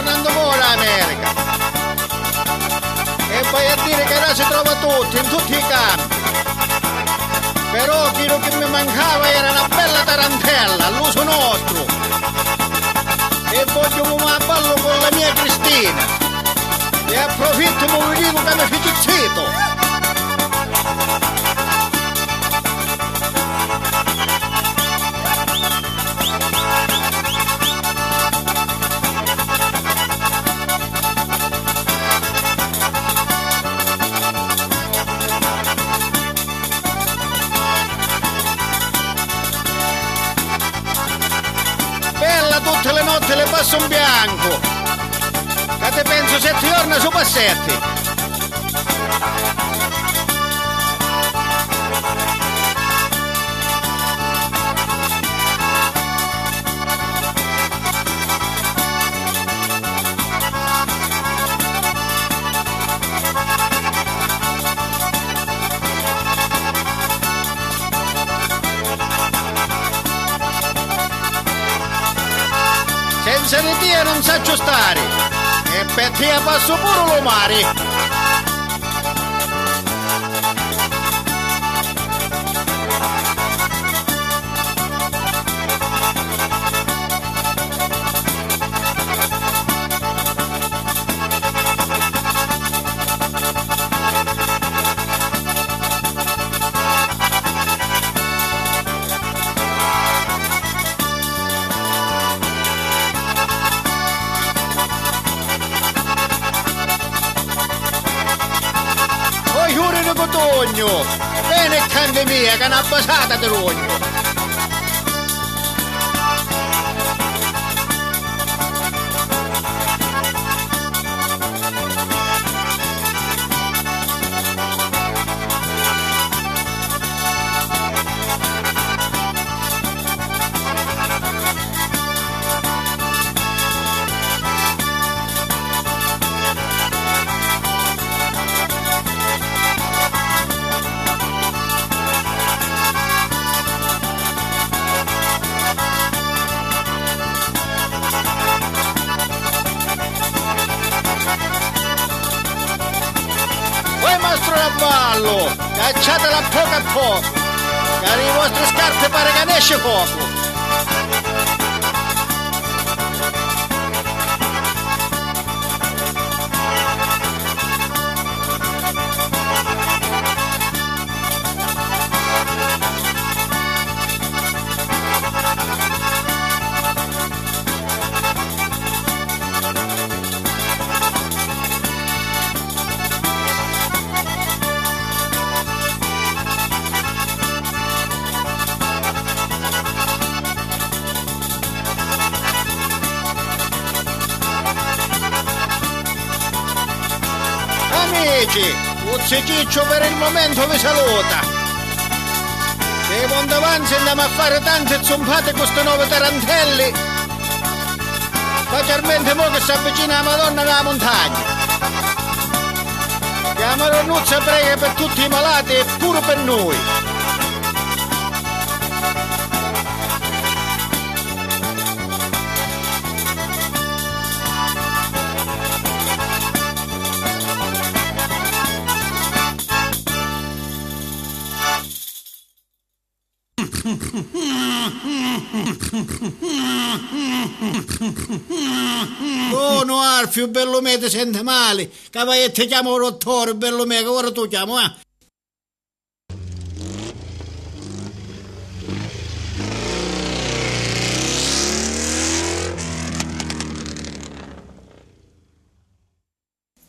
tornando ora America. E poi a dire che là si trova tutto, in tutti i campi. Però quello che mi mancava era una bella tarantella, all'uso nostro. E voglio un ballo con la mia Cristina. E approfitto e vi dico che mi fici zitto. Tutte le notti le passo in bianco, che te penso 7 giorni su passetti. Senza di te non saggio stare, e per te passo pure lo mare. Cotogno, bene canne mia, che è una basata di rogno. Mastro Lavallo, cacciatela poco a poco, che le vostre scarpe pare che ne esce poco. Amici, Uzzi Ciccio per il momento vi saluta. Se quando avanti andiamo a fare tante zompate con queste 9 tarantelli, specialmente mo che si avvicina la Madonna della montagna. Chiamano Nuzza prega per tutti i malati e pure per noi. Buono Alfio, bello me, ti sente male. Che ti chiamo dottore, bello me, che ora tu chiamo, eh?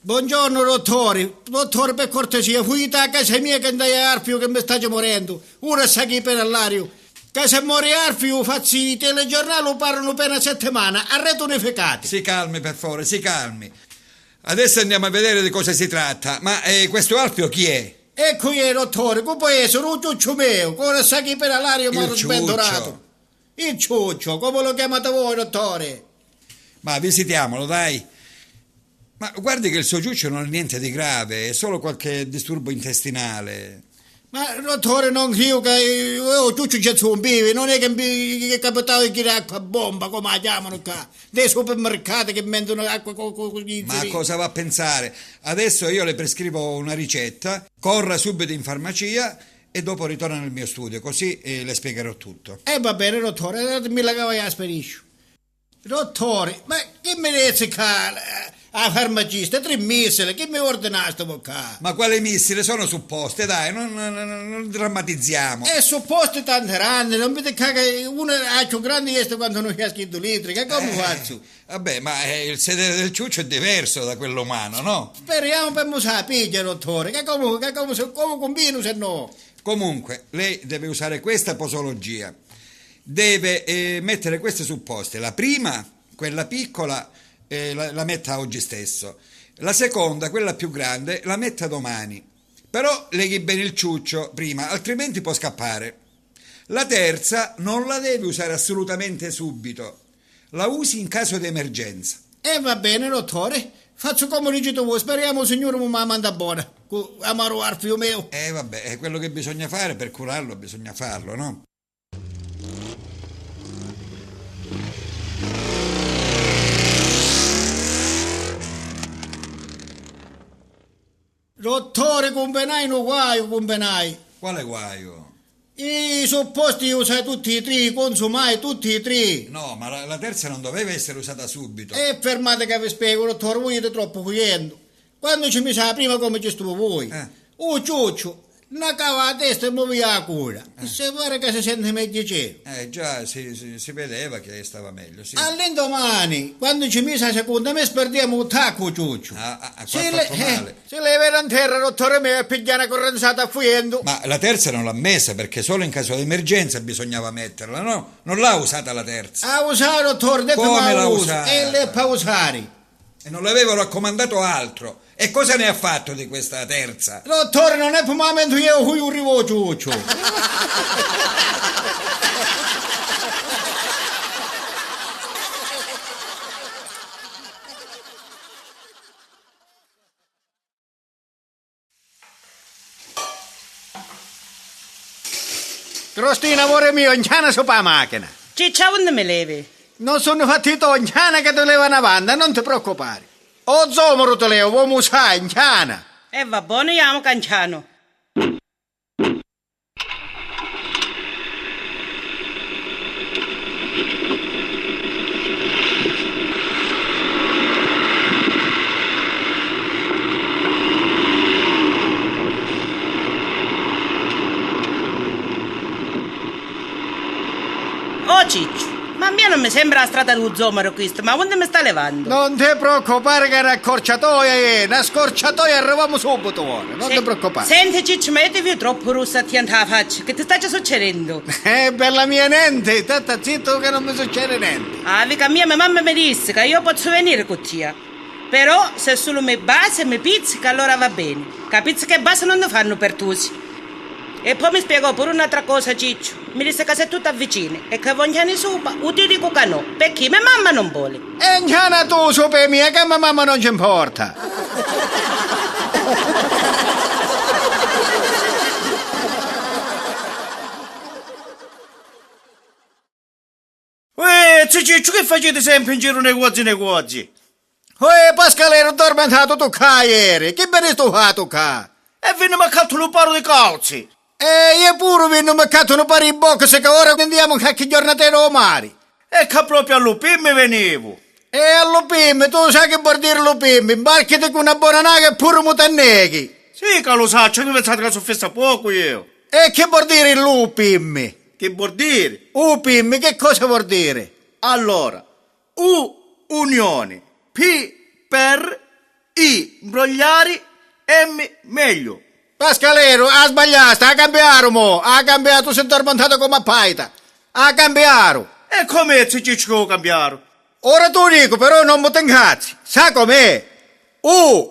Buongiorno dottore, dottore per cortesia, fuggite a casa mia che andai a Arfio che mi sta morendo, ora sta qui per all'aria. Che se muore Arfio, facci i telegiornali parlano per una settimana, a rete unificati. Si calmi per favore, si calmi. Adesso andiamo a vedere di cosa si tratta, ma questo Arfio chi è? Ecco io dottore, come può essere un ciuccio mio, che ora sta qui per all'aria mi ha sventurato. Il ciuccio, come lo chiamate voi dottore? Ma visitiamolo dai. Ma guardi che il suo ciuccio non è niente di grave, è solo qualche disturbo intestinale. Ma dottore, non credo che io ciuccio c'è zombi, non è che è capitato di acqua bomba, come la chiamano qua, dei supermercati che vendono acqua con gli Ma cosa va a pensare? Adesso io le prescrivo una ricetta, corra subito in farmacia e dopo ritorna nel mio studio, così le spiegherò tutto. Va bene, dottore, datemi la cava e la sperisco. Dottore, ma che mi dice qua a farmacista? 3 missili, che mi ordinaste qua? Ma quale missile? Sono supposte, dai, non drammatizziamo. È supposto tante anni, non mi dica che uno ha più grande questo quando non ha scritto litri, che come faccio? Vabbè, ma il sedere del ciuccio è diverso da quello umano, no? Speriamo per musare piglia, dottore, che come combino se no? Comunque, lei deve usare questa posologia. Deve mettere queste supposte. La prima, quella piccola, la metta oggi stesso. La seconda, quella più grande, la metta domani. Però leghi bene il ciuccio prima, altrimenti può scappare. La terza non la devi usare assolutamente subito. La usi in caso di emergenza. Va bene, dottore. Faccio come dici tu, speriamo signore mi manda buona. Amaro al figlio mio. Vabbè, è quello che bisogna fare, per curarlo bisogna farlo, no? Dottore, convenai no guaio, convenai. Quale guaio? I supposti usai tutti e 3, consumai tutti e 3. No, ma la terza non doveva essere usata subito. E fermate che vi spiego, dottore, voi siete troppo chiedendo. Quando ci mi sa prima come ci stuvo voi, ciuccio, una cava a testa e muovi la cura. Se pare che si sente meglio cielo. Già, si vedeva che stava meglio, sì. All'indomani, quando ci mise la seconda, mi sperdiamo un tacco, ciuccio. Se male. Se le vede in terra, dottore mio, e piglia una correnzata fuyendo. Ma la terza non l'ha messa, perché solo in caso di emergenza bisognava metterla, no? Non l'ha usata la terza. A usare, dottore, detto come la usa? E le pa usare. E non le avevo raccomandato altro. E cosa ne ha fatto di questa terza? Dottore, non è per il momento io cui arrivo, ciuccio. Crostina, amore mio, inciana sopra la macchina. Ciccia, onde me levi? Non sono fatti to, inciana che te leva una banda, non ti preoccupare. O zomoro te levo, uomo sai, inciana. Va buono, io amo canciano. Oh Ciccio, ma a me non mi sembra la strada dello zomero questa, ma dove mi sta levando? Non ti preoccupare che è una scorciatoia, una scorciatoia, arriviamo subito ora, non ti preoccupare. Senti Ciccio, ma io ti vedo troppo rossa a la faccia, che ti sta già succedendo? Per la mia niente, sta zitto che non mi succede niente. Amica mia mamma mi disse che io posso venire con te. Però se solo mi base e mi pizzica allora va bene. Capisci che base non lo fanno per tutti. E poi mi spiegò pure un'altra cosa, Ciccio. Mi disse che sei tutta vicina e che vogliano sopra, o ti dico che no, perché mia mamma non vuole. E inciana tu, sopra mia, che mia mamma non ci importa. Ciccio, che facete sempre in giro negozi? Pascalero, addormentato tu qua ieri, che bene sto fatto qua? E viene maccato un paro di calzi. Io pure vi non mi catto pari in bocca se che ora andiamo qualche giornatero o mare. E che proprio all'UPIM venivo. E all'UPIM, tu sai che vuol dire l'UPIM, imbarchiti con una buona naga e pure mutanneghi. Sì, che lo so, io pensate che sono festa poco io. E che vuol dire l'UPIM? Che vuol dire? UPIM, che cosa vuol dire? Allora, U, unione, P, per, I, imbrogliari, M, meglio. Pascalero, ha sbagliato, ha cambiato mo, ha cambiato, si è addormentato come a paita, ha cambiato. E com'è Ciccio che ho cambiato? Ora tu dico, però non mi incazzi, sa com'è?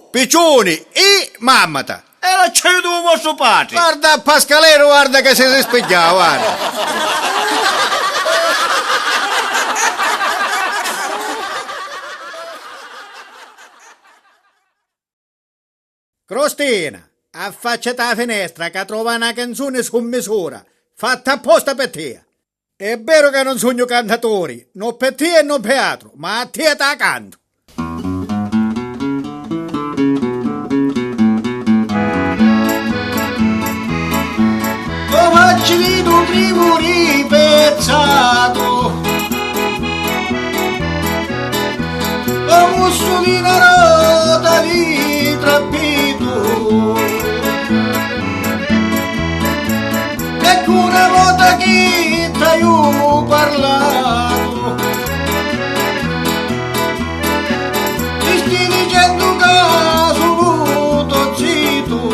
Piccioni, I, mammata. E l'acciaio di vostro padre. Guarda Pascalero, guarda che si spiegava, guarda. Crostina, affacciati alla finestra che trova una canzone su misura, fatta apposta per te. È vero che non sogno cantatori, non per te e non per altro, ma a te te la canto. Facci di un primo ripezzato a musso di una rota di trappito ecco una volta che t'ho parlato ti stai dicendo che sono tutto zitto.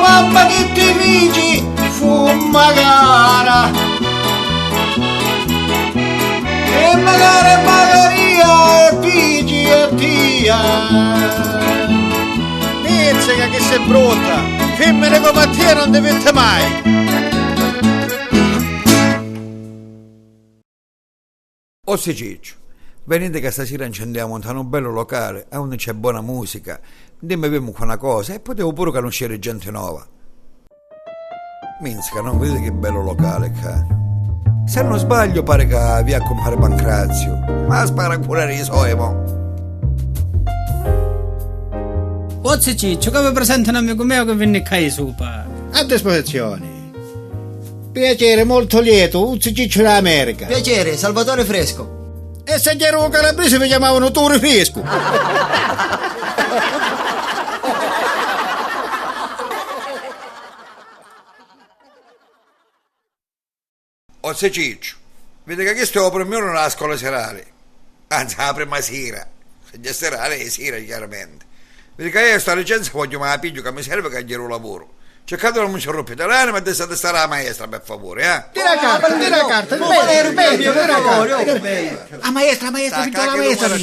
Mamma che ti dici fumma gara e magari Magaria e figi e tia pizzica che sei brutta femmine come te non dovete mai. Ossi Ciccio, venite che stasera accendiamo un bello locale, dove c'è buona musica, dimmi abbiamo una cosa e potevo pure conoscere gente nuova. Minska, non vedete che bello locale che se non sbaglio pare che via compare Pancrazio, ma spara pure i suoi mo. Ozzi Ciccio, come presenta un amico mio che viene qua supa? A disposizione. Piacere, molto lieto, Uzzi Ciccio d'America. Piacere, Salvatore Fresco. E se gli ero calabrese mi chiamavano Turi Fresco. Ossi Ciccio, vede che questo è il primo non la scuola serale, anzi la prima sera, se già serale è sera chiaramente. Vede che io sta licenza voglio me la piglio che mi serve che gli ero lavoro. Cercate non mi ci rompete l'anima e state stare la maestra per favore, eh? Tira carta, La maestra, figlio la maestra.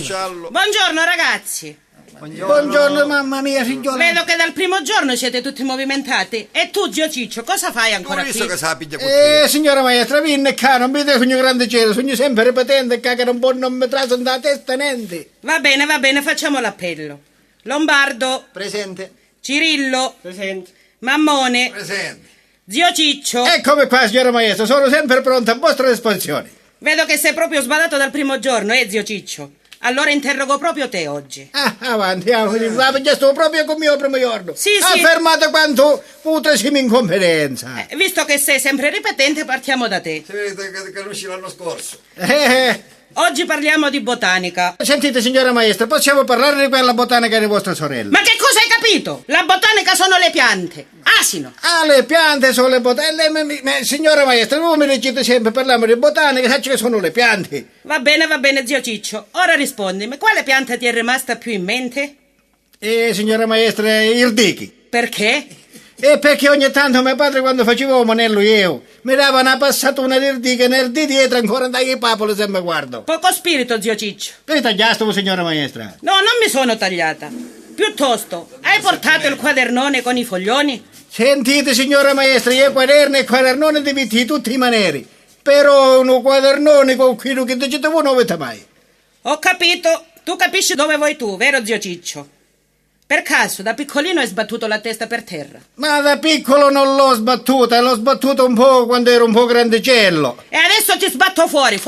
Buongiorno ragazzi. Buongiorno mamma mia figliola. Vedo che dal primo giorno siete tutti movimentati. E tu, zio Ciccio, cosa fai ancora Ho visto qui? che sa piglia con Signora maestra, vinne qua, non vedo sogno grande cielo, sogno sempre ripetente che non può non mi trasano da testa niente. Va bene, facciamo l'appello. Lombardo, Presente. Cirillo, Presente. Mammone, presente. zio Ciccio. Eccomi qua signora maestra, sono sempre pronto a vostra disposizione. Vedo che sei proprio sbadato dal primo giorno, zio Ciccio? Allora interrogo proprio te oggi. Avanti, già sto proprio con il mio primo giorno. Sì. Affermate quanto putesimo in confidenza. Visto che sei sempre ripetente, partiamo da te. Si vede che non uscì l'anno scorso. Oggi parliamo di botanica. Sentite signora maestra, possiamo parlare di quella botanica di vostra sorella? Ma che cosa hai capito? La botanica sono le piante. Asino. Ah, le piante sono le botelle. Signora maestra, voi mi leggete sempre, parliamo di botanica, sai che sono le piante. Va bene, zio Ciccio. Ora rispondimi, quale pianta ti è rimasta più in mente? Signora maestra, il dichi. Perché? E perché ogni tanto mio padre quando facevo monello io mi dava una passatuna del dico e nel di dietro ancora andai i papoli se mi guardo. Poco spirito, zio Ciccio. Che tagliasto, signora maestra? No, non mi sono tagliata. Piuttosto, hai portato il quadernone con i foglioni? Sentite, signora maestra, io quaderni e quadernone di tutti i maneri. Però un quadernone con quello che dicete voi non avete mai. Ho capito. Tu capisci dove vuoi tu, vero zio Ciccio? Per caso, da piccolino hai sbattuto la testa per terra? Ma da piccolo non l'ho sbattuta un po' quando ero un po' grandicello. E adesso ti sbatto fuori!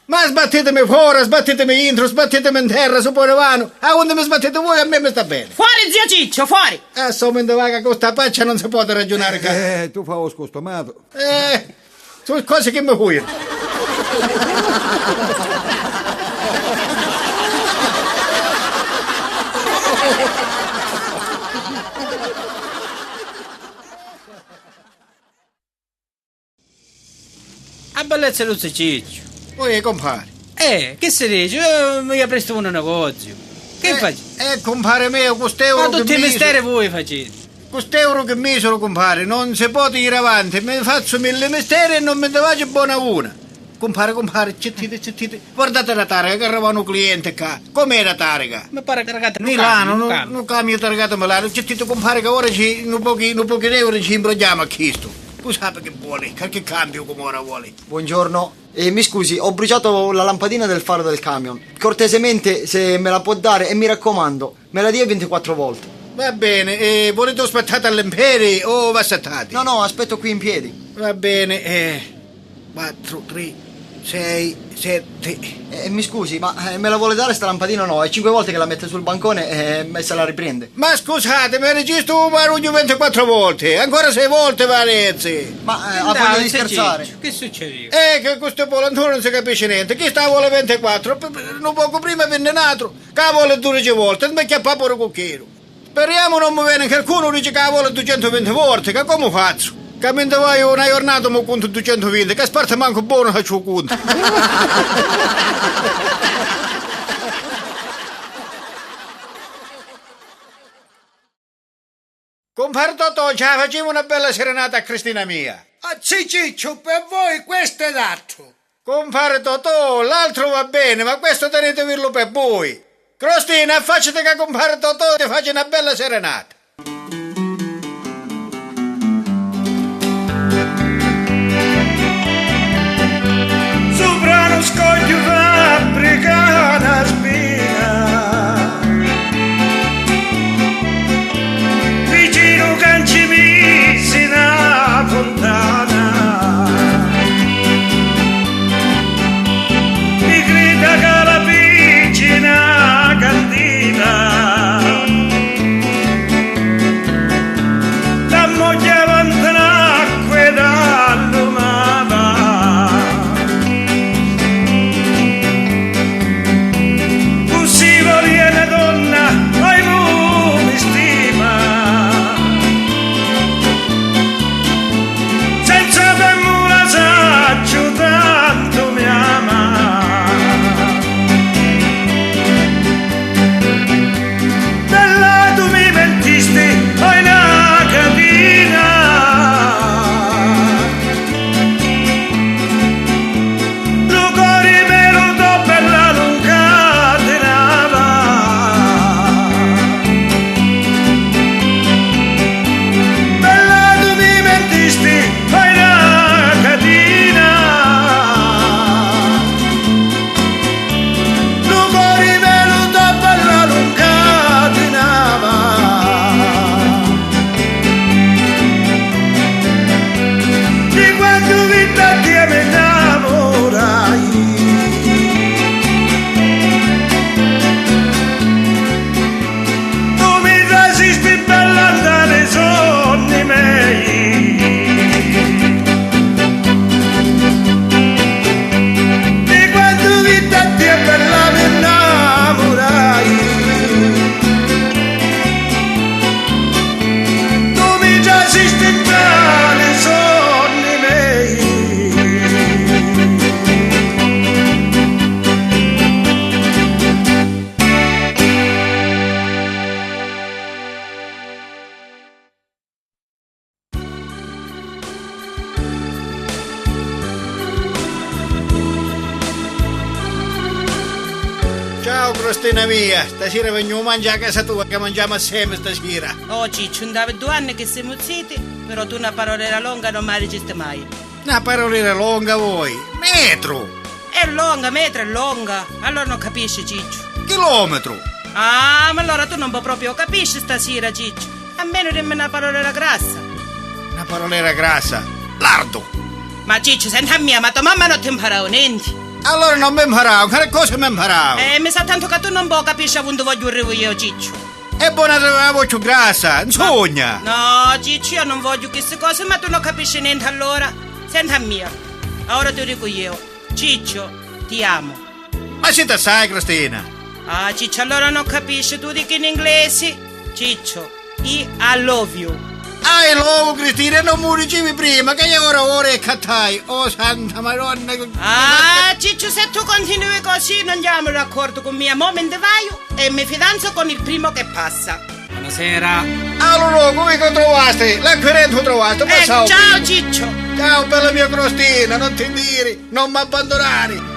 Ma sbattetemi fuori, sbattetemi intro, sbattetemi in terra, su pure vano. A onde mi sbattete voi, a me mi sta bene. Fuori, zio Ciccio, fuori! Assomendo vaga con sta paccia non si può ragionare. Tu fai lo scostomato. Sono cose che mi fuono. bellezza lo Ciccio. Poi compare. Che si dice? Mi presto un negozio. Che faccio? Compare mio, quest'euro Ma tutti i misteri voi facete. Quest'euro che misero, compare, non si può tirare avanti. Mi faccio 1000 misteri e non mi davate buona una. Compare, cittite. Guardate la targa, che arriva un cliente qua. Com'è la targa? Mi pare che ragazzi Milano, non cambia targata Milano. Cittite, compare, che ora un pochi euro ci imbrogliamo a chisto. Tu sai che vuole, che cambio come ora vuole. Buongiorno. Mi scusi, ho bruciato la lampadina del faro del camion. Cortesemente, se me la può dare, e mi raccomando, me la dia 24 volte. Va bene, volete aspettare all'imperi o va settati? No, aspetto qui in piedi. Va bene, 4, 3, 6, 7. Mi scusi, ma me la vuole dare sta lampadina o no? È 5 volte che la mette sul bancone e se la riprende. Ma scusate, mi registro un marugno 24 volte, ancora 6 volte Varezzi. Ma ha voglia di scherzare? Che succede? Che questo volantone non si capisce niente. Chi sta vuole 24? Un poco prima venne un altro, che vuole 12 volte, non mi chiappa pure cucchiero. Speriamo non mi viene qualcuno dice che vuole 220 volte, che come faccio? Che mentre vai una giornata mi conto 220, che sparte manco buono che ci conto. Compare Totò, già facevo una bella serenata a Cristina mia. Ah, sì, Ciccio, per voi questo è l'altro. Compare Totò, l'altro va bene, ma questo tenetevirlo per voi. Cristina, affacciate che compare Totò ti faccia una bella serenata. Sopra lo scoglio fabbrica una spina, vicino Cancimizzi una fontana, mi grida che la vicina cantina, la moglie avanti l'acqua dall'umava. Si vogliene donna, ai mi stima, senza premura saggio tanto mi ama. Bella tu mi mentisti, hai una catena, lo cuore me lo do per la lunga. Ciao Cristina mia, stasera vengo a mangiare a casa tua che mangiamo assieme stasera. Oh Ciccio, non dava 2 anni che siamo zitti, però tu una parolera lunga non mi registri mai. Una parolina lunga voi, metro, È lunga, metro è lunga, allora non capisci Ciccio. chilometro. Ah, ma allora tu non puoi proprio capisci stasera Ciccio. Almeno dimmi una parolera grassa. Una parolera grassa, lardo. Ma Ciccio, senta mia, ma tua mamma non ti imparava niente. Allora non mi imparavo, che cosa mi imparavo? Mi sa tanto che tu non puoi capisci quando voglio arrivo io Ciccio. È buona la voce grassa, insogna. No, Ciccio, io non voglio queste cose, ma tu non capisci niente allora. Senta mia, ora ti dico io, Ciccio, ti amo. Ma si te sai, Cristina? Ah, Ciccio, allora non capisci, tu dici in inglese. Ciccio, I love you. Lo Cristina, non mi dicevi prima che io ora e cattai. Oh santa madonna. Ah, Ciccio, se tu continui così non andiamo d'accordo con mia mo me ne vai e mi fidanzo con il primo che passa. Buonasera. Allora, come che trovaste? L'acquirente trovaste? Ciao prima. Ciccio. Ciao bella mia Cristina, non ti dire, non mi abbandonare.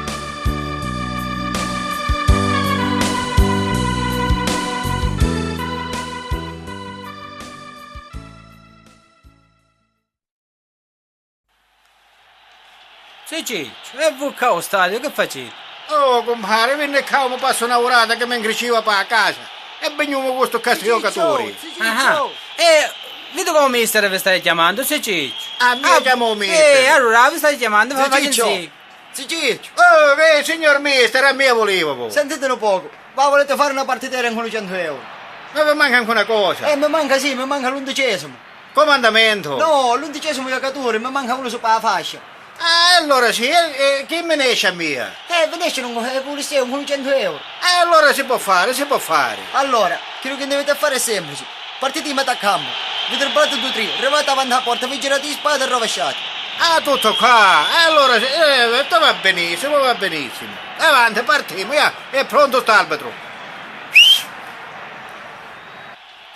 Sì, Ciccio, e voi qua allo stadio che facete? Oh, compare, venne qua, mi passo una orata che mi incresciva per a casa. E veniamo con questo cazzo di giocatori. Ah, e vedo come mister vi stai chiamando, sì, Ciccio. A me chiamo mister. Allora vi stai chiamando, fa Ciccio. sì. Sì, Ciccio. Oh, signor mister, a me volevo. Sentitelo poco. Ma volete fare una partitera con 100 euro? Ma mi manca ancora una cosa. Mi manca sì, mi manca l'11°. Comandamento. No, l'11° giocatore, mi manca uno sopra la fascia. Ah, allora sì, chi me ne esce a mia? Venisce un polizia con 100 euro. Allora si può fare, si può fare. Allora, quello che dovete fare è semplice. Partite in metà campo. Vi trovate 2-3, arrivate avanti alla porta, vi girate di spada e rovesciate. Ah, tutto qua. Allora, va benissimo, va benissimo. Avanti, partiamo, via. È pronto st'albatro.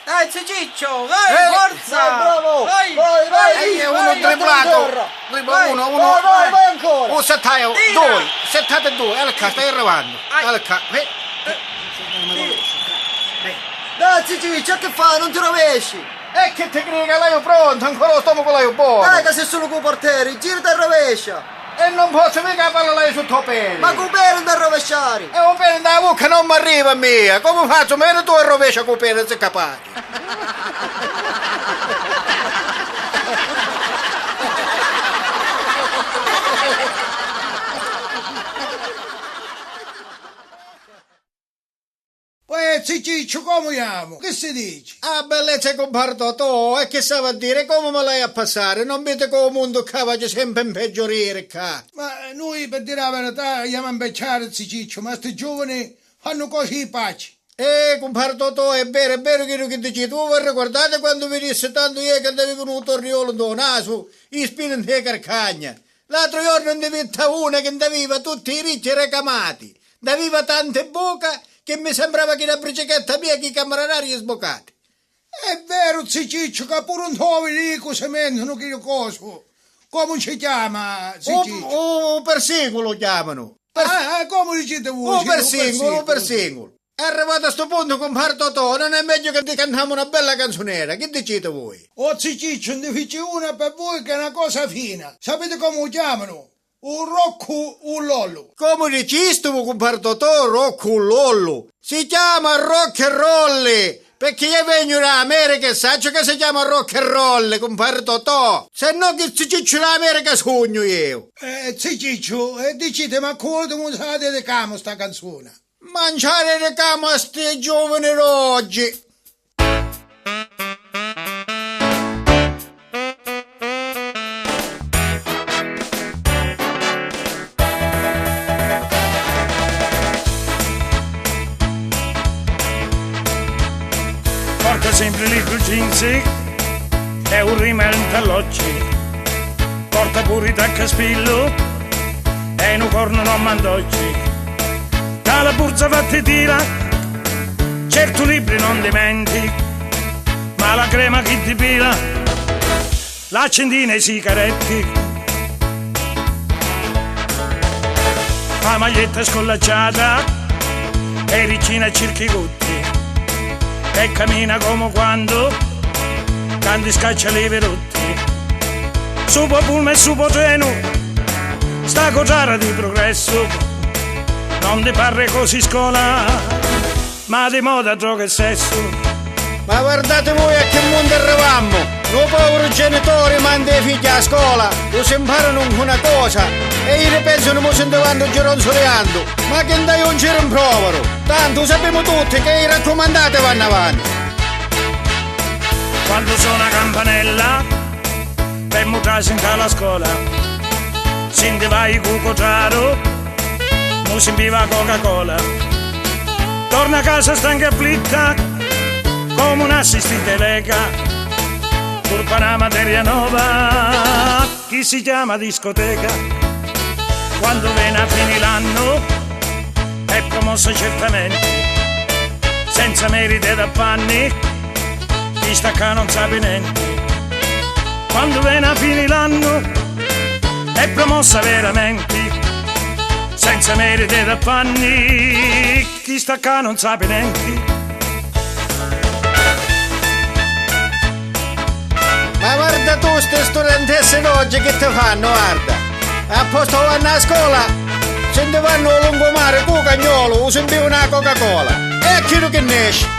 Dai, Ciccio, vai, forza! Vai, bravo! Vai, Uno dribblato. Uno. Vai ancora! Un settaio, due. Settate due. Alca, stai arrivando. Alca. Dai, Ciccio, che fai? Non ti rovesci! E che te credi che l'hai pronto? Ancora lo stomaco l'hai buono. Dai, che sei solo con i portieri, girati e rovescia! E non posso mica parlare sotto pelle. Ma con pene da rovesciare! E un pene da bocca non mi arriva a me. Come faccio? Meno tu a rovescia con pene, sei capace. Poi Ciccio, come amo? Che si dice? Ah, bellezza comparto, e che stava a dire? Come me l'hai a passare? Non vede che il mondo cavaglia sempre in peggiorire qua. Ma noi, per dire la verità, andiamo a imbecciare Ciccio, ma sti giovani fanno cose di pace. Comparto, è vero che dici tu. Voi ricordate quando vi disse tanto io che andavi con un torriolo do naso, i spini in carcagna? L'altro giorno ne vetta una che andaviva tutti i ricci recamati, andaviva tante bocca che mi sembrava che la bricichetta mia che i camerari sboccati. È vero, Ciccio, che pure un tovilico si mentono che coso. Come si chiama, Ciccio? Persingolo chiamano. Come dicete voi? Un persingolo. È arrivato a sto punto, comparto non è meglio che ti cantiamo una bella canzonera. Che dicete voi? Oh, Ciccio, ne fece una per voi che è una cosa fina. Sapete come lo chiamano? Un rocco, un lollo. Come dici tu, comparto rocco, un lollo? Si chiama rock and roll. Perché io vengo in America e saggio che si chiama rock and roll, comparto se no che Ciccio in America sogno io. Ciccio, dicete, ma come usate di camo sta canzone? Mangiare le camo a sti giovani oggi. Porta sempre lì più jeans e un rimel all'occhi. Porta pure i tacca spillo e un corno non mandoggi. La borsa fatti tira, certo libri non dimentichi, ma la crema che ti pila, l'accendina e i sigaretti, la maglietta scollacciata e ricina a circhigotti, e cammina come quando canti scaccia le verotti, su pullman e su treno, sta cotara di progresso. Non ti parli così scuola, ma di moda, droga e sesso. Ma guardate voi a che mondo arrivammo. Noi poveri genitori mandano i figli a scuola, lo si imparano una cosa e i pensano che si vanno gironzoleando. Ma che dai un giro in provero? Tanto sappiamo tutti che i raccomandati vanno avanti. Quando suona campanella, per mutarsi in la scuola, si vai cuco traro, si beviva Coca-Cola, torna a casa stanca e afflitta come un assistente lega, turpa una materia nuova che si chiama discoteca. Quando viene a finire l'anno è promosso certamente, senza merite da panni, chi stacca non sa niente. Quando viene a finire l'anno è promossa veramente, senza merite da panni, chi stacca non sa niente. Ma guarda tu, ste studentesse d'oggi che ti fanno, guarda. A posto vanno a scuola, se ne vanno a lungomare, tu cagnolo, usi una Coca-Cola. E chi che ne esce?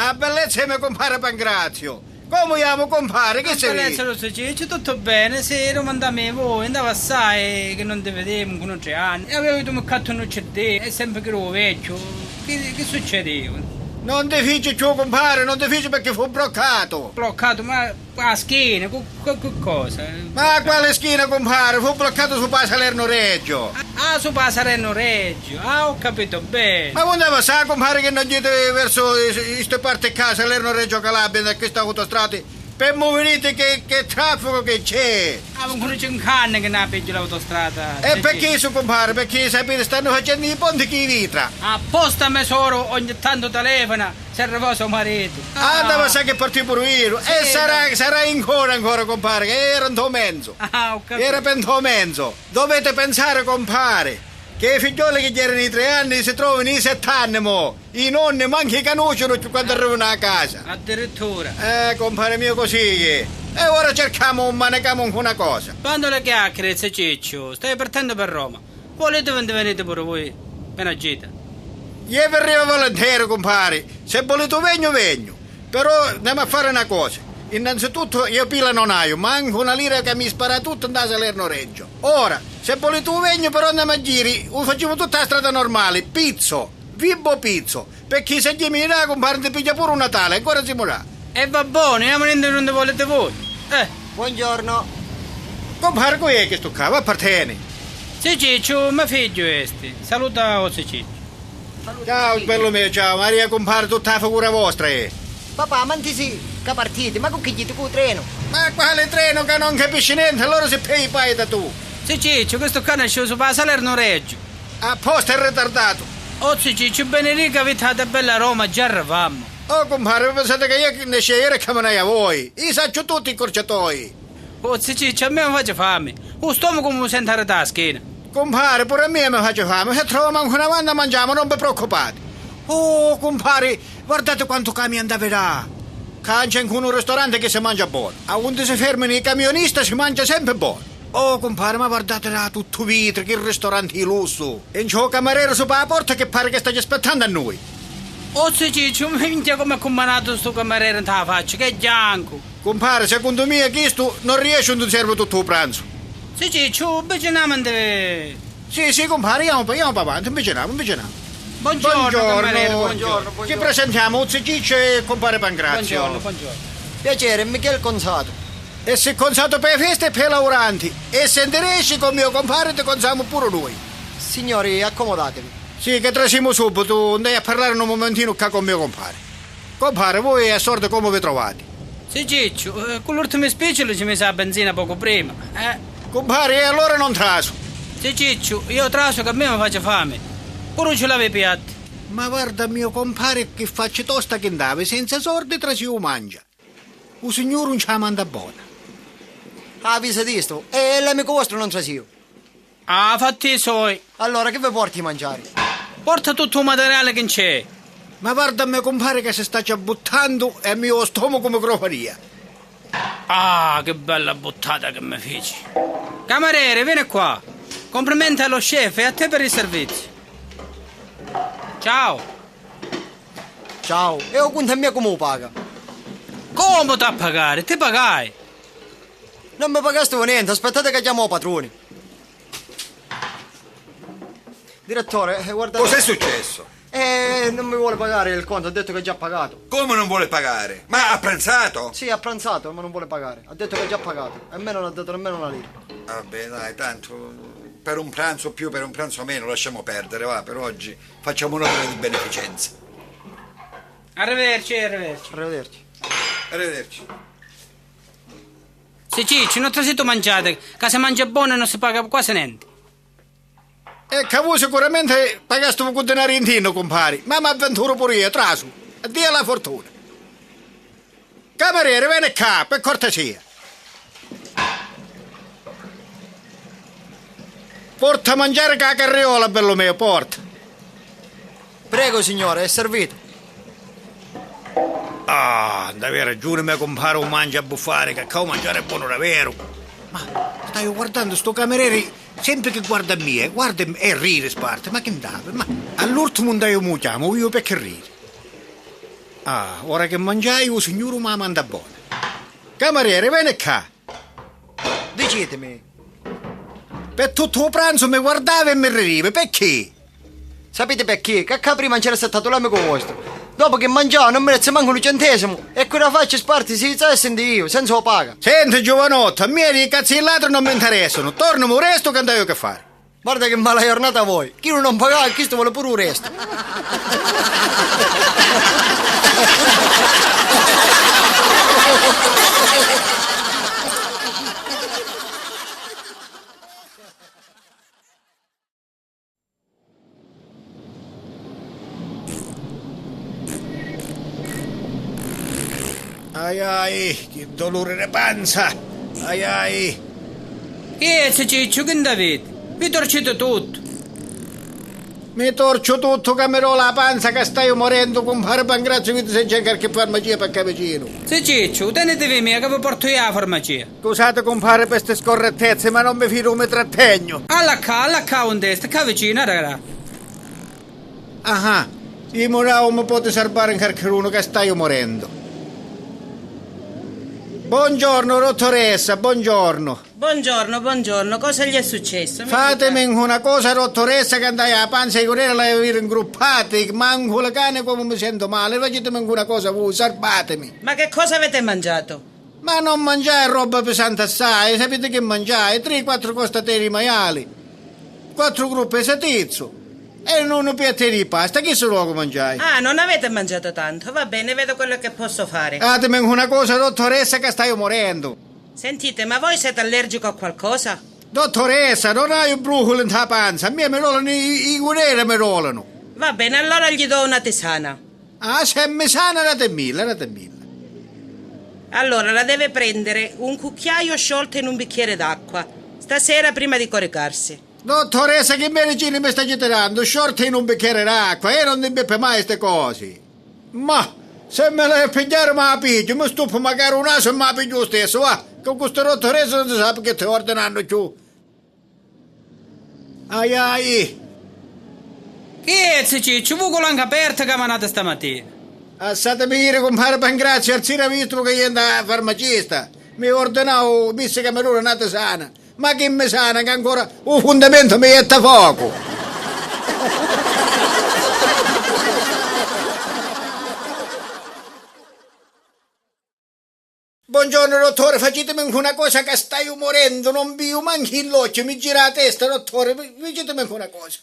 A bellezza mi compare Pancrazio. Come vogliamo compare? Che sei? Bellezza lo Ciccio, tutto bene, se lo mandavi voi, andava assai che non ti vedevo con 3 anni. E avevo avuto un catto non c'è te, è sempre che ero vecchio. Che succedeva? Non ti fici più compare, non ti fici perché fu bloccato. Bloccato, ma a schiena, che cosa? Ma quale schiena compare? Fu bloccato su Salerno Reggio. Ah, su Salerno Reggio, ho capito bene. Ma quando va sa compare che non dite verso queste parti qua, Salerno Reggio Calabria, da queste autostrade? Per muoverete che traffico che c'è. Ah, ancora c'è un cane che non ha peggio l'autostrada. E perché su compare? Perché sapete stanno facendo i ponti che vitra. Apposta mesoro ogni tanto telefona, serve suo marito. Andava sa che partì pure io. Sì, E sarà ancora compare, che era un mezzo. Ho capito. Era per mezzo. Dovete pensare compare che i figlioli che erano i 3 anni si trovano i 7 anni mo. I nonni manchi i conoscono quando arrivano a casa. Addirittura. Compare mio così. E ora cerchiamo una cosa. Quando le chiacchiere, se Ciccio, stai partendo per Roma. Volete venite pure voi? Appena gita. Io verremo volentieri, compare. Se volete vengo. Però andiamo a fare una cosa. Innanzitutto io pila non ho, manco una lira che mi spara tutto da Salerno Reggio. Ora, se volete vengo però andiamo a giri, facciamo tutta la strada normale, pizzo, vibo pizzo. Perché se gli mi dà, compare, ti piglia pure un Natale, ancora siamo là. E va buono, andiamo non ne volete voi. Buongiorno. Compare, qui è che sto qua, appartiene. Se Ciccio, mio figlio este. Saluta o se Ciccio. Ciao, bello mio, ciao, Maria, compare tutta la figura vostra, Papà, ma ti sì, che partite, ma con chi ti con treno? Ma quale treno che non capisci niente, allora si pei pai da tu. Se Ciccio, questo cane è sceso per Salerno Reggio. Apposta è ritardato. Oh, se Ciccio, benedica vita bella Roma, già arrivammo. Oh, compare, pensate che io ne scegliere che me ne a voi. Io saccio tutti i corciatoi. Oh, se Ciccio, a me mi faccio fame. O stomaco mi sente a la schiena. Compare, pure a me mi faccio fame. Se troviamo anche una manna mangiamo, non vi preoccupate. Oh, compare, guardate quanto camion da là. C'è anche un ristorante che si mangia buono. A onde si fermano i camionisti si mangia sempre buono. Oh, compare, ma guardate là, tutto vetro, che ristorante di lusso. E c'è un cameriere sopra la porta che pare che sta aspettando a noi. Oh, se Ciccio, minchia come è combinato sto cameriere in la faccia, che è bianco. Compare, secondo me questo non riesce a serve tutto il pranzo. Se Ciccio, avvicinamento. Sì, compare, andiamo per avanti, avviciniamo. Buongiorno, cameriere, buongiorno. Ci presentiamo, Uzzi Ciccio e compare Pancrazio. Buongiorno. Piacere, Michele Consato. E se consato per feste e per lavoranti. E se interessi con mio compare ti consiamo pure noi. Signori, accomodatevi. Sì, che trasiamo subito, andai a parlare un momentino qua con mio compare. Compare, voi a sorte come vi trovate? Se Ciccio, con l'ultimo spicciolo ci messa la benzina poco prima, Compare, e allora non traso. Se Ciccio, io traso che a me mi faccio fame. Pure ce l'avevi piatti. Ma guarda mio compare che faccia tosta che andava, senza sordi trasio mangia. Un signore non ce la manda buona. Avvisa di sto, e l'amico vostro non sa io. Ah, fatti i suoi. Allora, che vi porti a mangiare? Porta tutto il materiale che c'è. Ma guarda mio compare che si sta già buttando e il mio stomaco come crofaria. Ah, che bella buttata che mi feci. Cameriere, vieni qua. Complimenti allo chef e a te per il servizio. Ciao. Ciao, e ho conto a me come lo paga? Come ti a pagare? Ti pagai. Non mi pagaste niente, aspettate che chiamo padroni. Direttore, guardate... Cos'è successo? Non mi vuole pagare il conto, ha detto che è già pagato. Come non vuole pagare? Ma ha pranzato? Sì, ha pranzato, ma non vuole pagare. Ha detto che è già pagato. E a me non ha dato nemmeno una lira. Vabbè, dai, tanto per un pranzo più, per un pranzo meno, lasciamo perdere, va, per oggi facciamo un'opera di beneficenza. Arrivederci, arrivederci. Arrivederci. Arrivederci. Se Ciccio, non ti siete mangiate, che se mangia buono non si paga quasi niente. E cavo sicuramente pagaste con denaro in tino, compari. Ma mi avventuro pure io, trasu. Addio la fortuna. Cameriere, vieni qua, per cortesia. Porta a mangiare che la carriola, bello mio, porta. Prego, signore, è servito. Ah, davvero ragione, mio compare un mangia a buffare, che cavo mangiare è buono davvero. Ma stai guardando sto cameriere, sempre che guarda me, guarda e ride sparte, ma che andava? Ma all'ultimo non io mi chiamo, io perché ride? Ah, ora che mangiai, il signore mi manda buona. Cameriere, vieni qua. Dicetemi, Per tutto il pranzo mi guardava e mi ridiva, perché? sapete perché? Che prima c'era stato l'amico vostro. Dopo che mangiavo non merezza manco un centesimo e quella faccia sparti si sa e senti io, senza lo paga. Senti, giovanotto, a me i cazzi in ladro non mi interessano. Tornami il resto che andavo io che fare. Guarda che mala giornata voi. Chi non pagava, chi sto vuole pure il resto. Ai ai, che dolore di panza. Ai ai. Che è Ciccio, che avete? Vi torcete tutto. Mi torcio tutto, camerola la panza che stai morendo, compare Pangrazio, che ti sei già qualche farmacia per capicino. Se Ciccio, tenetevi mia che vi porto io alla farmacia. Scusate, compare, per queste scorrettezze, ma non mi fido come trattegno. Alla ca un testa, che vicino, raga. Ah, io moravo, mi potete salvare in qualcuno che stai morendo. Buongiorno, dottoressa, buongiorno. Buongiorno, cosa gli è successo? Mi Fatemi una cosa, dottoressa, che andai a panza e correre la avere ingruppati, manco la cane come mi sento male, facetemi una cosa voi, salvatemi. dica. Ma che cosa avete mangiato? Ma non mangiare roba pesante assai, sapete che mangiare? 3-4 costateri maiali, 4 gruppi di satizzo e non piatti di pasta, che se luogo mangiai? Ah, non avete mangiato tanto, va bene, vedo quello che posso fare. Fatemi una cosa, dottoressa, che stai morendo. Sentite, ma voi siete allergico a qualcosa? Dottoressa, non hai un brucolo in panza, a me mi rolano i guerrieri, mi rolano. Va bene, allora gli do una tisana. Ah, se mi sana, la temilla. Allora, la deve prendere un cucchiaio sciolto in un bicchiere d'acqua, stasera prima di coricarsi. Dottoressa, che medicina mi sta dando? Sciorta in un bicchiere d'acqua e non ne beppe mai queste cose. Ma se me la pigliare me la piglio, mi stufo magari un naso e me la piglio stesso, va. Con questo dottoressa non si sa che ti ordinano più. Ai ai. Che è Ciccio, voi con l'anca aperta che manate stamattina. Assatemi dire, compare Pangrazio, al sera visto che io andavo a farmacista. Mi ordinavo, disse che mi era nata sana. Ma che mi sana, che ancora un fondamento mi mette fuoco. Buongiorno, dottore, facetemi una cosa che stai morendo, non vivo manchi l'occhio, mi gira la testa, dottore, facetemi una cosa.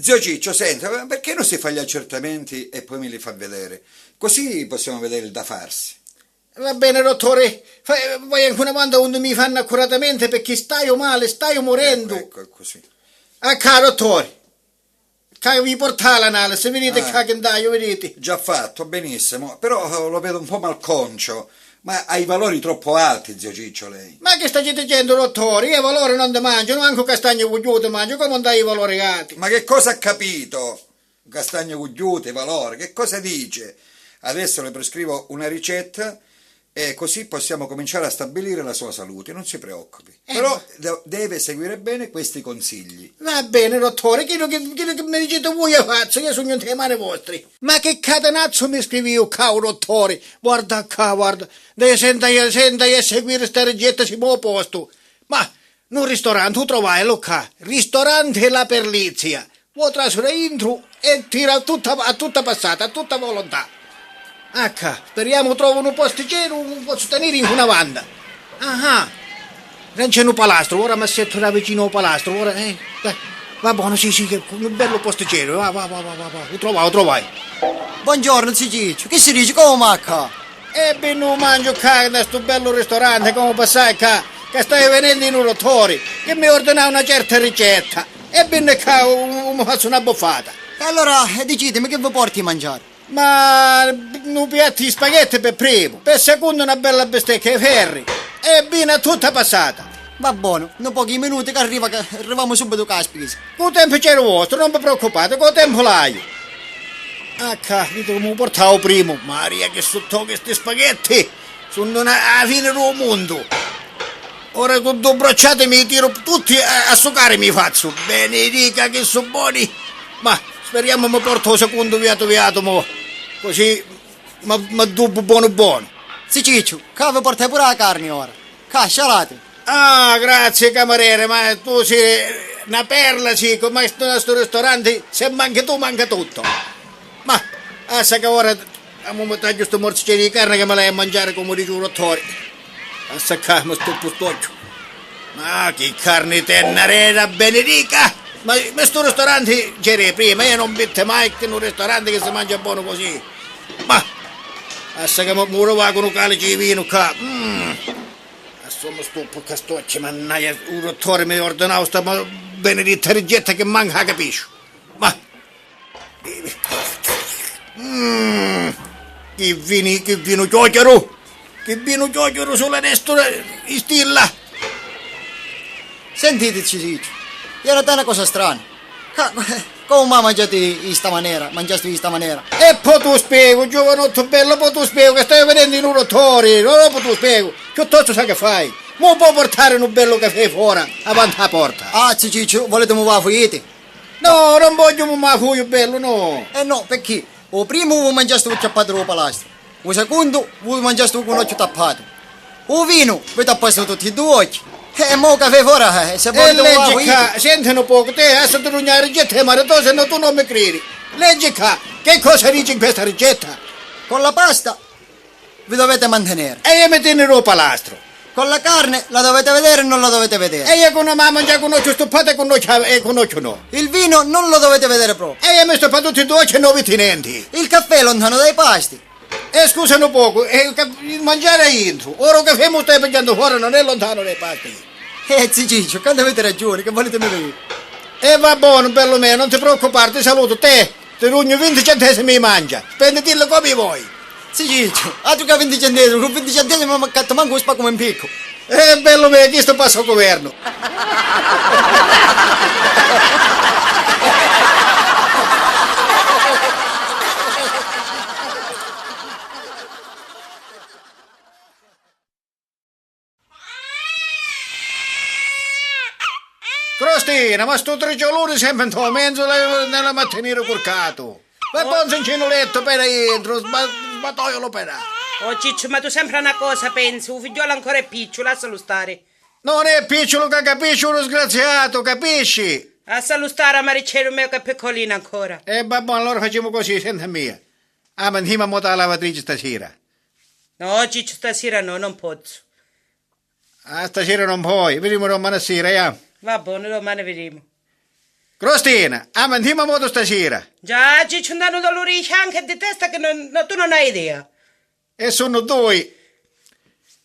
Zio Ciccio, senta, perché non si fa gli accertamenti e poi me li fa vedere? Così possiamo vedere il da farsi. Va bene, dottore, vai anche una volta quando mi fanno accuratamente perché stai male, stai morendo. Ecco, è così. Ah, caro dottore, che vi porta l'analisi, venite qua che andai, vedete. Già fatto, benissimo, però lo vedo un po' malconcio. Ma ha i valori troppo alti, zio Ciccio, lei. Ma che stai dicendo, dottore? Io valore non ti mangio, neanche castagne cugliute mangio, come andai i valori alti? Ma che cosa ha capito? Castagno cugliute, valore, che cosa dice? Adesso le prescrivo una ricetta e così possiamo cominciare a stabilire la sua salute, non si preoccupi. Però deve seguire bene questi consigli. Va bene, dottore, quello che mi dicete voi io faccio, io sono in mani vostri. Ma che catenazzo mi scrivi io, dottore? Guarda qua, guarda. Senta e seguire sta ricetta si può a posto. Ma, un ristorante, tu trovai, lo qua, ristorante La Perlizia. Vuoi trasferire intro e tira a tutta passata, a tutta volontà. Speriamo trovano un posticino, un posto tenere in una banda. Non c'è un palastro, ora mi setto là vicino al palastro, ora, dai, va buono, sì, che un bello posticino, va, lo trovai. Buongiorno, Ciciccio. Che si dice? Come macca? Bene, non mangio qua da sto bello ristorante, come passai qua, che stai venendo in un dottore, che mi ordina una certa ricetta. Bene qua, mi faccio una buffata. E allora, decidimi che vi porti a mangiare. Ma un piatto di spaghetti per primo, per secondo una bella bistecca ai ferri e bene tutta passata. Va buono, in pochi minuti che arriviamo subito a spesa. Con tempo c'era vostro, non vi preoccupate, con tempo l'hai. Dite come portavo prima. Maria, che sotto questi spaghetti sono alla fine del mondo. Ora con due bracciate mi tiro tutti a succare mi faccio. Benedica che sono buoni. Ma speriamo mi porto secondo viato mo. Così mi dubbo buono. Sì, Ciccio, qua vi portai pure la carne ora. Qua, scialate. Grazie cameriere, ma tu sei una perla, Cico, ma in questo ristorante se manca tu manca tutto. Ma, sa che ora mi taglio sto morsicello di carne che me l'hai a mangiare come dice un dottore. Sa che mi sto postocchio. Ma che carne tennarena, benedica! Ma questo ristorante c'era prima, io non vette mai che in un ristorante che si mangia buono così. Ma, sa che mi va con un calice di vino qua. Sono stuppo castocci, mannaia, un dottore mi ordinava sta benedetta ricetta che manca capisci. Ma che vino giocero sulla destra in stilla. Sentite, Ciciccio, era una cosa strana. Come mangiate in sta maniera? Mangiaste in sta maniera? E poi tu spiego, giovanotto bello, poi tu spiego che stai vedendo in un dottore, non poi tu spiego. Piuttosto sai che fai? Non può portare un bello caffè fuori, avanti la porta. Ciciccio, volete muovere fuite? No, non voglio muovere fuoio bello, no. No, perché? O primo vi mangiaste un ciappato al palastro, o secondo vi mangiaste con un occhio tappato. O vino vi tappaste tutti e due occhi. E mo caffè fuori, se volete muovere fuite. Senti un poco, te hai stato una ricetta, ma se no tu non mi credi. Leggi qua, che cosa dice in questa ricetta? Con la pasta vi dovete mantenere. E io mi tenerò al palastro. Con la carne la dovete vedere e non la dovete vedere. E io con una mamma già conosco stupata e conosco no. Il vino non lo dovete vedere proprio. E io mi sto per tutti e due c'è nuovi tenenti. Il caffè è lontano dai pasti. E scusano un poco, mangiare intro. Ora il caffè mi stai pigliando fuori, non è lontano dai pasti. Ciciccio, quando avete ragione, che volete vedere? E va buono, bello mio, non ti preoccupare, ti saluto. Te rugno 20 centesimi mangia. Spenditelo come vuoi. Ciciccio, altro che 20 centesimi, con 20 centesimi mi mancato manco un spacco in picco. Bello mio, chi sto passo al governo? Crostina, ma sto trigiolone sempre in tua mensola nella mattinina corcato. Ma poi un cinoletto per dentro, sbatoiolo per là. Oh Ciccio, ma tu sempre una cosa pensi, un figliolo ancora è piccolo, lascialo stare. Non è piccolo che capisci uno sgraziato, capisci? Lascialo stare a Maricello mio che è piccolino ancora. Babbo, allora facciamo così, senta mia. Mandiamo a montare la lavatrice stasera. No, Ciccio, stasera no, non posso. Stasera non puoi, vediamo domani sera, ja. Va buono, domani vedremo. Crostina, mandiamo a moto stasera. Già, Ciccio, un danno dolore anche di testa che tu non hai idea. E sono due.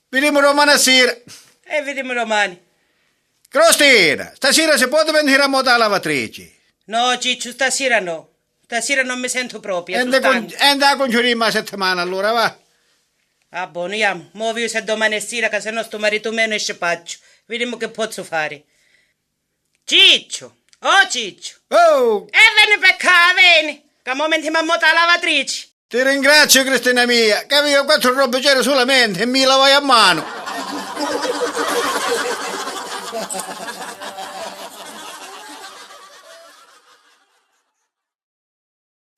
Vediamo domani sera. E vediamo domani. Crostina, stasera si può venire a moto la lavatrice? No, Ciccio, stasera no. Stasera non mi sento proprio. Andà con Giurima la settimana allora, va. Ah, buono, andiamo. Muovi se domani sera, che se no sto marito mio ne spaccio. Vediamo che posso fare. Ciccio! Oh, Ciccio! Oh! E vieni per qua, vieni! Che momenti mi ha moto la lavatrice. Ti ringrazio, Cristina mia, che avevo 4 robe c'era solamente e mi lavai a mano.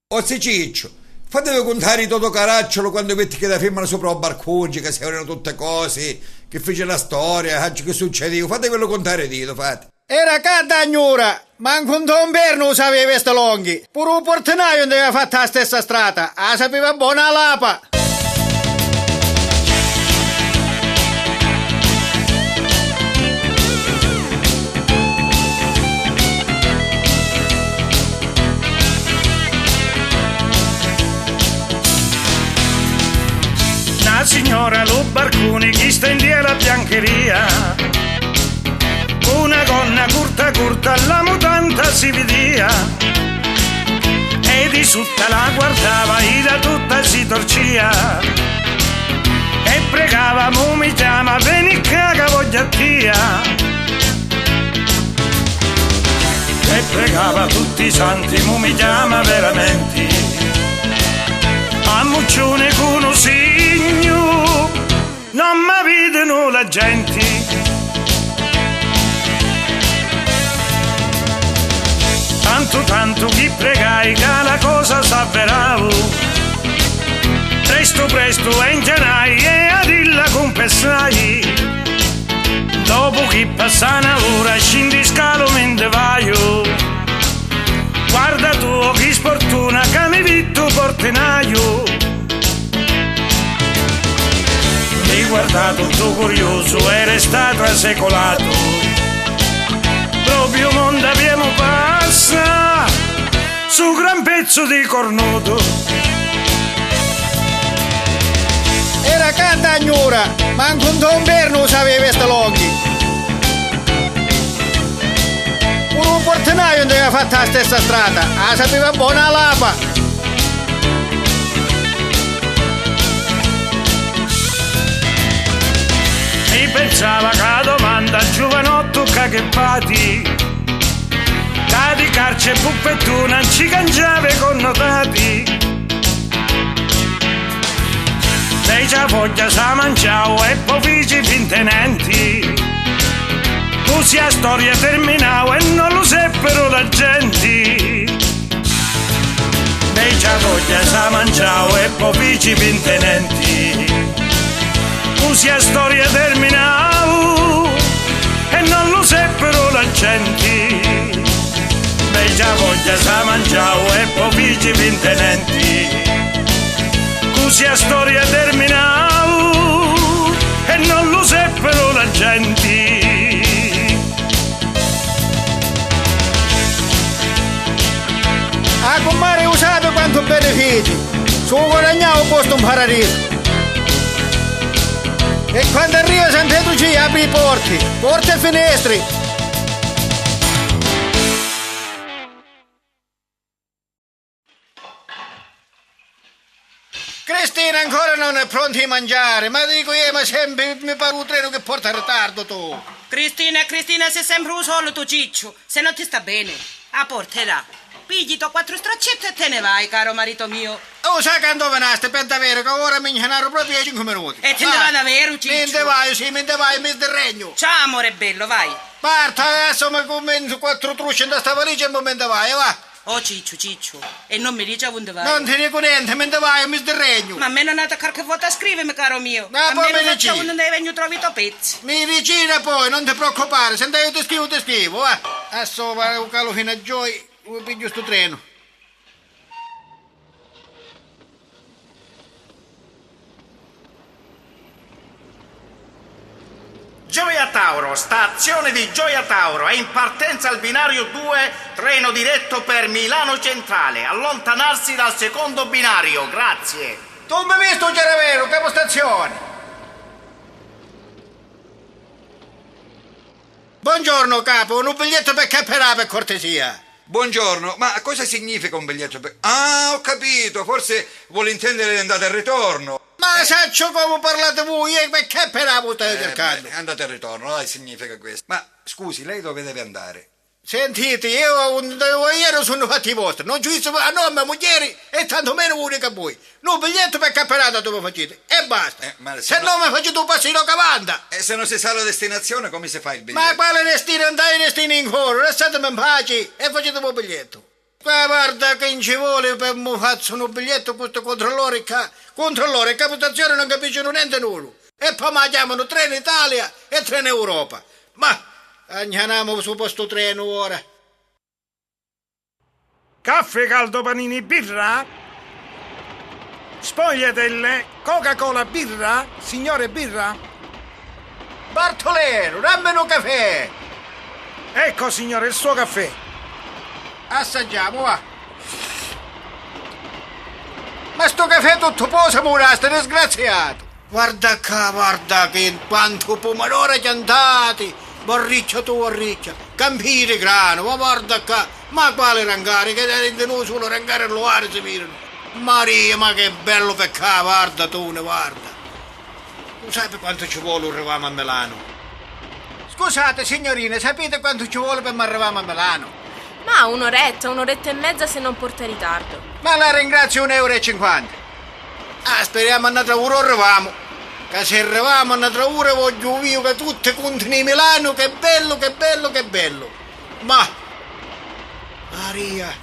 Ozzi Ciccio, fatevi contare i Toto Caracciolo quando metti che da firmano sopra il barcuggi, che si erano tutte cose, che fece la storia, che succedeva, fatevelo contare dito, fate. Era cadda agnura, manco un tomberno usava vesti lunghi. Pure un portinaio non aveva fatta la stessa strada, la sapeva buona lapa. Una signora lo barcone che stendia la biancheria, una gonna curta curta alla mutanda si vedeva, e di sotto la guardava e da tutta si torcia, e pregava mo mi chiama veni che voglio a tia, e pregava tutti i santi mo mi chiama veramente, a muccione con un segno non mi vedono la gente. Tanto che pregai che la cosa s'avveravo, presto engianai e a dilla confessai, dopo che passa una ora scendi scalo mentre vaio, guarda tu che sfortuna che mi vitto portinaio, mi guarda tutto curioso era stato assecolato, proprio mondo abbiamo passa su gran pezzo di cornuto. Era cadda agnura, manco un tomberno usava vesti lunghi. Pure un portinaio non aveva fatta la stessa strada, la sapeva buona lapa. Mi pensava che la domanda giovanotto che fati, che di carce e puppettuna ci cangiava i connotati, lei c'ha voglia sa mangiavo e poi vici fintenenti, così la storia terminava e non lo seppero la gente, lei c'ha voglia sa mangiavo e poi vici fintenenti, così la storia terminava e non lo seppero la gente, lei già voglia sa mangiavo e poi vici fintenenti, così la storia terminava e non lo seppero la gente. A comare usato quanto benefici, su guadagnavo posto un paradiso. E quando arriva Sant'Educi apri i porte e finestri. Cristina ancora non è pronta a mangiare, ma dico io, ma sempre mi pare un treno che porta in ritardo tu. Cristina, sei sempre un solo tu ciccio, se non ti sta bene, a porterà. Pigli 4 straccetti e te ne vai, caro marito mio. Oh, sai quando venaste per davvero, che ora mi ingenaro proprio 5 minuti. E te ne va davvero, ciccio? Me ne vai, mi sderregno. Ciao, amore bello, vai. Parta, adesso mi commento 4 trucce in questa valigia e me ne vai, va. Oh, ciccio, e non mi dici a dove vai? Non ti dico niente, me ne vai, mi sderregno. Ma a me non è qualche volta a scrivermi, caro mio. Ma a poi me mi non dici. faccio uno dei vegni trovi i pezzi. Mi vicina poi, non ti preoccupare, se io ti scrivo, va. Adesso vado a calo fino a Gioia, piglio sto treno. Gioia Tauro, stazione di Gioia Tauro, è in partenza al binario 2, treno diretto per Milano Centrale. Allontanarsi dal secondo binario, grazie. Tu mi hai visto Geravero, capostazione. Buongiorno capo, un biglietto per Capperà per cortesia. Buongiorno, ma cosa significa un biglietto per... Ah, ho capito, forse vuole intendere l'andata e ritorno. Ma saccio come parlate voi, perché per la state cercando? Andate e ritorno, dai, significa questo. Ma scusi, lei dove deve andare? Sentite, io ieri sono fatti vostri, non ci sono a nome mogli e tanto meno unica voi. No biglietto per campionato dove facete e basta. Ma se non mi facete un passino cavanda. E se non si sa la destinazione, come si fa il biglietto? Ma quale destino? Andai destino in cuore, restatemi in pace e facete un biglietto. Ma guarda che non ci vuole per mi faccio un biglietto questo controllore capitazione non capiscono niente nulla. E poi mi chiamano Treno Italia e Treno Europa. Ma andiamo su questo treno ora. Caffè caldo, panini, birra? Spogliatelle, Coca-Cola, birra? Signore, birra? Bartolero, dammi un caffè. Ecco, signore, il suo caffè. Assaggiamo, va. Ma sto caffè tutto posa, sto disgraziato. Guarda che quanto pomodoro piantati. Borriccia tu, borriccia. Campire grano, ma guarda qua. Ma quale rangare, che noi solo rangare e loare si mirano. Maria, ma che bello peccato, guarda tu, ne guarda. Tu sai per quanto ci vuole arriviamo a Milano? Scusate signorine, sapete quanto ci vuole per arriviamo a Milano? Ma un'oretta e mezza se non porta ritardo. Ma la ringrazio 1,50 euro. Speriamo a un'altra ora arriviamo. Che se arriviamo a un'altra ora voglio io che tutte continui Milano, che bello, che bello, che bello. Ma, Maria.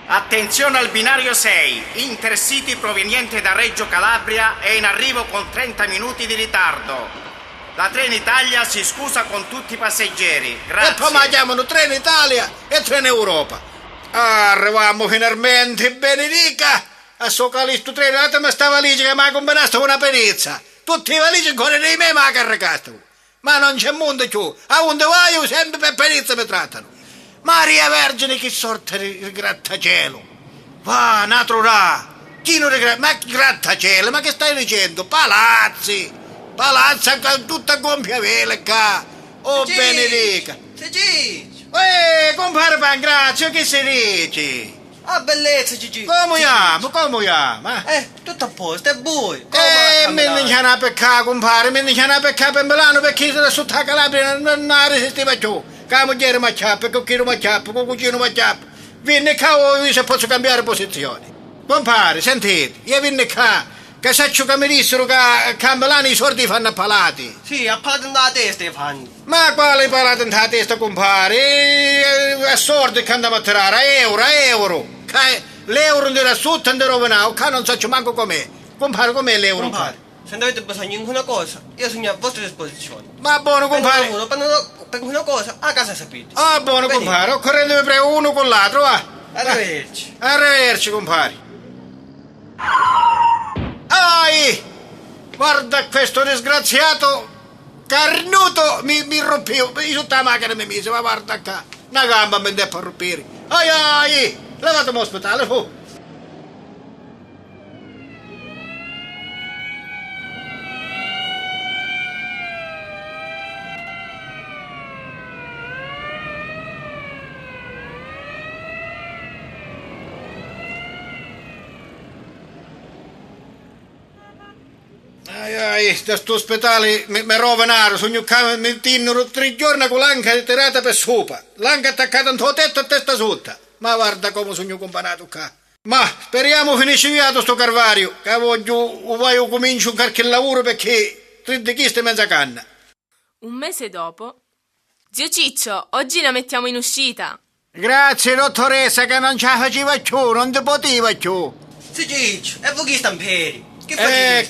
Attenzione al binario 6, Intercity proveniente da Reggio Calabria è in arrivo con 30 minuti di ritardo. La Trenitalia si scusa con tutti i passeggeri. Grazie. E poi mi chiamano Treno Italia e Treno Europa. Arriviamo finalmente, benedica. A sto calisto treno, mi sta valigia che mi ha combinato una perizza. Tutti i valigie ancora nei miei ma carregato. Ma non c'è mondo più. A onde vai io sempre per perizza mi trattano. Maria Vergine, che sorta di grattacielo. Va, naturale. Chi non ma grattacielo, ma che stai dicendo? Palazzi tutta gonfia vela qua. Oh, benedica. Gigi! Compare Pangrazio, che si dice? Ah, bellezza, Gigi! Come chiama? Tutto a posto, è buio! Mi c'è una peccato, compare, mi c'è una peccato per Milano perché sotto la Calabria non resistiva più. Che la moglie mi acciappa, che il mi acciappa, che il cugino mi acciappa. Vieni qua se posso cambiare posizione. Compare, sentite, io venni qua, che saccio che mi dissero che a Milano i sordi fanno appalati. Sì, appalati nella testa fanno. Ma quale palate nella testa, compare? A sordi che andiamo a tirare, a euro. L'euro non era sotto, non era rovinato, che non so manco com'è. Compare, com'è l'euro? Compare, se non avete bisogno di nessuna cosa, io sono a vostra disposizione. Ma buono, compare. Per una cosa, a casa sapete. Ah, buono, compare, occorrendo vi prego uno con l'altro, va. Arrivederci. Arrivederci, compare. Ai! Guarda questo disgraziato carnuto mi rompivo. Io tutta la macchina mi mise, ma guarda qua. Una gamba mi deve rompere. Ai! Levatemi all'ospedale, fu. Da sto ospedale mi rovinarono, sogno che mi tennero 3 giorni con l'anca tirata per sopra, l'anca attaccata in tetto a testa sotto. Ma guarda come sogno companato qua. Ma speriamo finisce via sto carvario, che voglio comincio qualche lavoro perché 3 di chiste e mezza canna. Un mese dopo. Zio Ciccio, oggi la mettiamo in uscita. Grazie dottoressa che non ce la faceva più, non ti poteva più. Sì, Ciccio, e voi chi stamperi?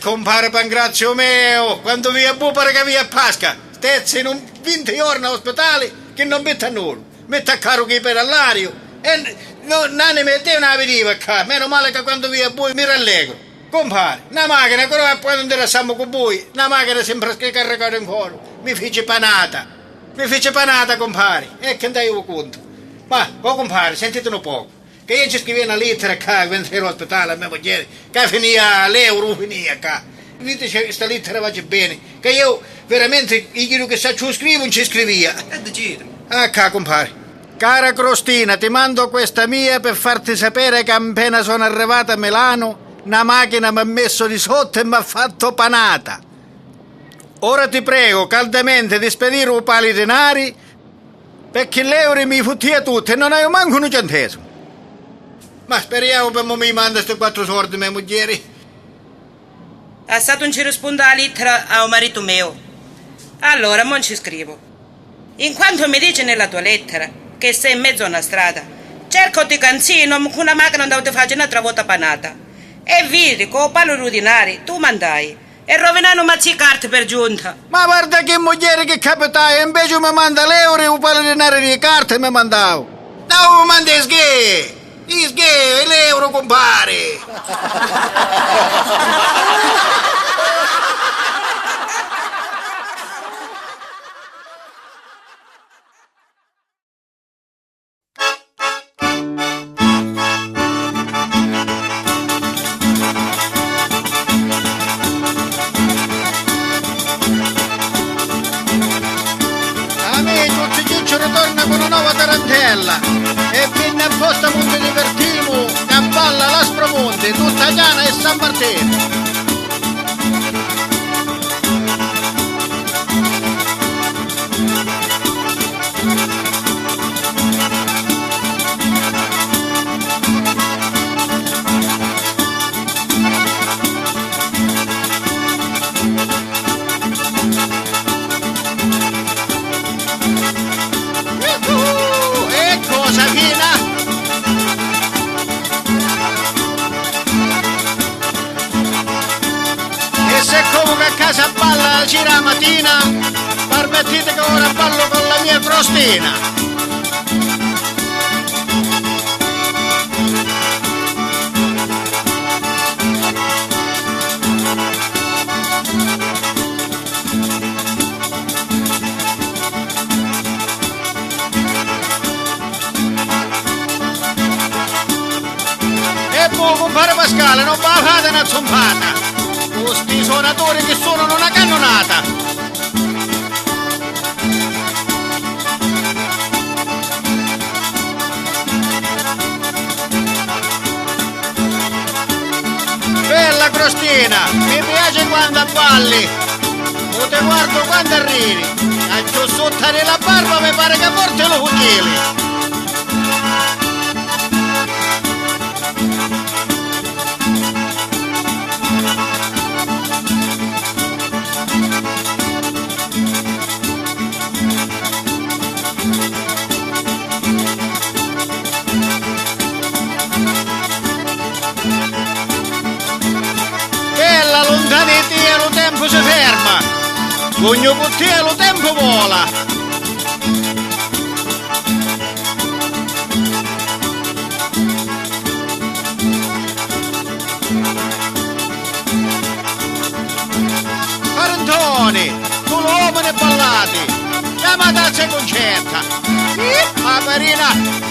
Compare Pangrazio mio, quando via bu pare che via Pasca, stezze in un 20 giorni all'ospedale che non mette a nulla, mette a caro che per all'ario e non ne mette una veniva qua, meno male che quando via bu mi rallegro. Compare, una macchina, però poi non interessamo con voi, una macchina sempre caricata in cuore, mi fece panata, compare, e che andai io conto. Ma, compare, sentite un poco. Che io ci scrivevo una lettera qua, quando ero all'ospedale, a mia moglie, che finia l'euro, finia qua. Dite che questa lettera va bene, che io veramente, io che saccio scrivo, non ci scrivia. E decide. Qua, compare. Cara Crostina, ti mando questa mia per farti sapere che appena sono arrivata a Milano, una macchina mi ha messo di sotto e mi ha fatto panata. Ora ti prego caldamente di spedire un paio di denari Perché l'euro mi futtia tutto e non avevo manco un centesimo. Ma speriamo per mi manda questi 4 soldi, mia moglie. È stato un ci risponde alla lettera al marito mio. Allora, non ci scrivo. In quanto mi dice nella tua lettera che sei in mezzo a una strada, cerco di canzino con una macchina dove ti faccio un'altra volta panata. E vedi, con il palo rudinari, tu mandai. E rovinano mazzi carte per giunta. Ma guarda che moglie che capitai, invece mi manda l'euro e un palo di denaro di carte mi mandavo. No, mi manda i sghe, l'euro compare. Ritorna con una nuova tarantella e viene apposta Monte Divertimo che balla l'Aspromonte, tutta Ghana e San Martino. Se comunque a casa balla la mattina, permettete che ora ballo con la mia crostina. E poi compare Pasquale, non va a fare una zompata. Questi suonatori che suonano una cannonata. Bella crostina, mi piace quando balli. O te guardo quando arrivi. A giù sotto la barba mi pare che porti lo fucile. Lontani te lo tempo si ferma, ogni con te lo tempo vola. Parentoni, tu l'uomo ne ballati, chiama tazza concerta. Ma Marina,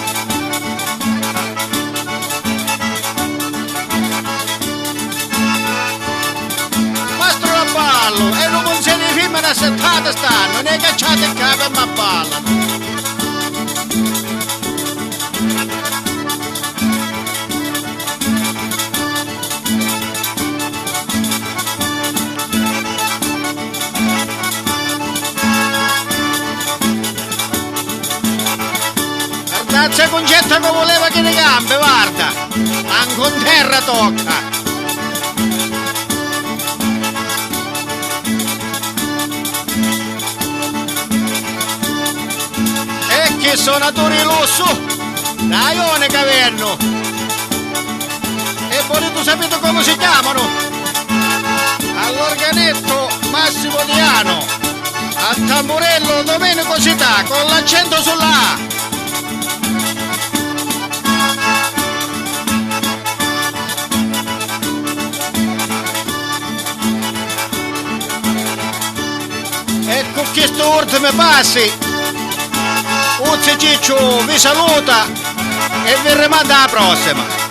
e non consegna i film da 70 stanno, ne cacciate il capo e mi ballano. Guardate concetta che voleva che le gambe, guarda, anche in terra tocca. Che suonatori lusso, da Ione Caverno. E volete sapete come si chiamano? All'organetto Massimo Diano, al tamburello Domenico Città con l'accento sulla A. E con questo ultimo passi Uzzi Ciccio vi saluta e vi rimanda alla prossima.